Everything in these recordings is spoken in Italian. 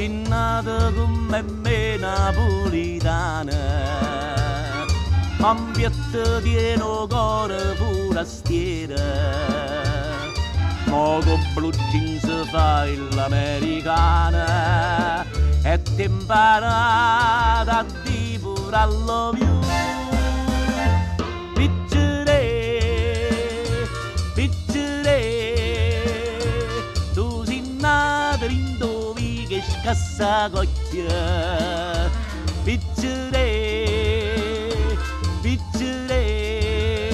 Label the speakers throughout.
Speaker 1: sei nata come me napolitana, ma un piatto pieno cuore forastiera, mo con blue jeans fai l'americana e ti imparata a dire pure I love you. Piccere, piccere, tu sei nata in dove che scassa cocchia. Piccere, piccere,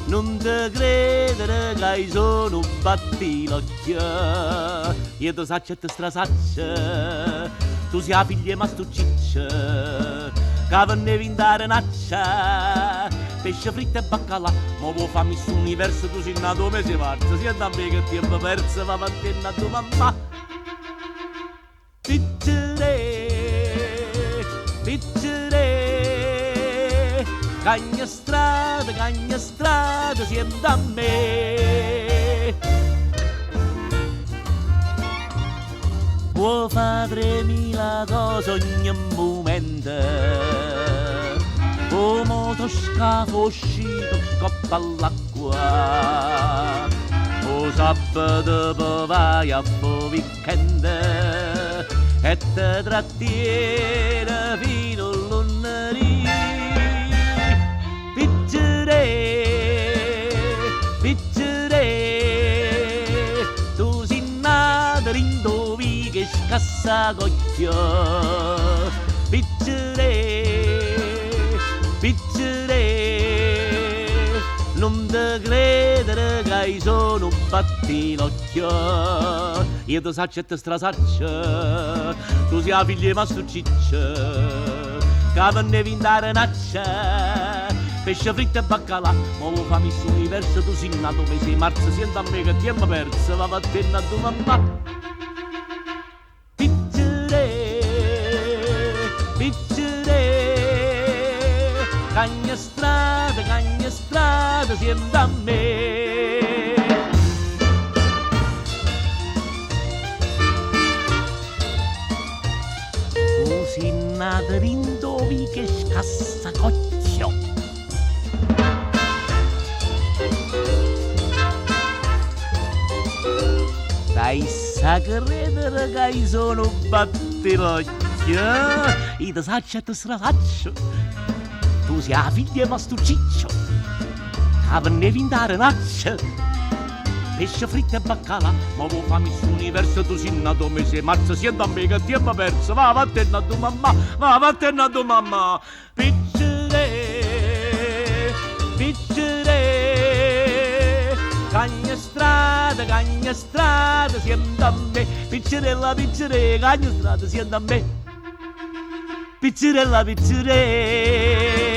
Speaker 1: non ti credere che sono un battilocchio. Io ti saccio e ti strasaccio, tu sei la figlia ma stu ciccia, che venne vindare naccia, pesce fritto e baccalà, ma vuoi fammi su universo, tu sei nato mese marzo, sia da me che tempo perso, ma mantenna tu mamma. Piccere, piccere, cagna strada, siamo da me. Può fare 3000 cose ogni momento, un motoscafo uscito scoppa all'acqua, o sabato poi vai a fare weekend e te trattiene fino a lunedì. Piccere, piccere, tu sei nata in dove che scassa cocchio. Piccere, piccere, non ti credere che sono un battilocchio. Io ti saccio e ti strasaccio, tu sei la figlia ma stu ciccia, che venne vindare naccia, pesce fritto e baccalà, ma vuoi fammi su universo, tu sei nato mese marzo, senta a me che tempo perso, va a te a tua mamma. Piccere, piccere, cagna strada, siamo da me. Tu sei nata in dove che scassa cocchio. Dai sa credere che sono un battilocchio, io ti saccio e ti strasaccio, tu sei la figlia ma stu ciccio, che venne vindare naccia, pesce fritto e baccalà, ma vuoi fammi su universo, tu sei nato mese marzo, siendo a me che tempo perso, va vattene a tua mamma, va vattene a tua mamma. Piccere, piccere, cagna strada, siamo da me, piccerella, piccere, cagna strada, siamo da me, piccerella, piccere.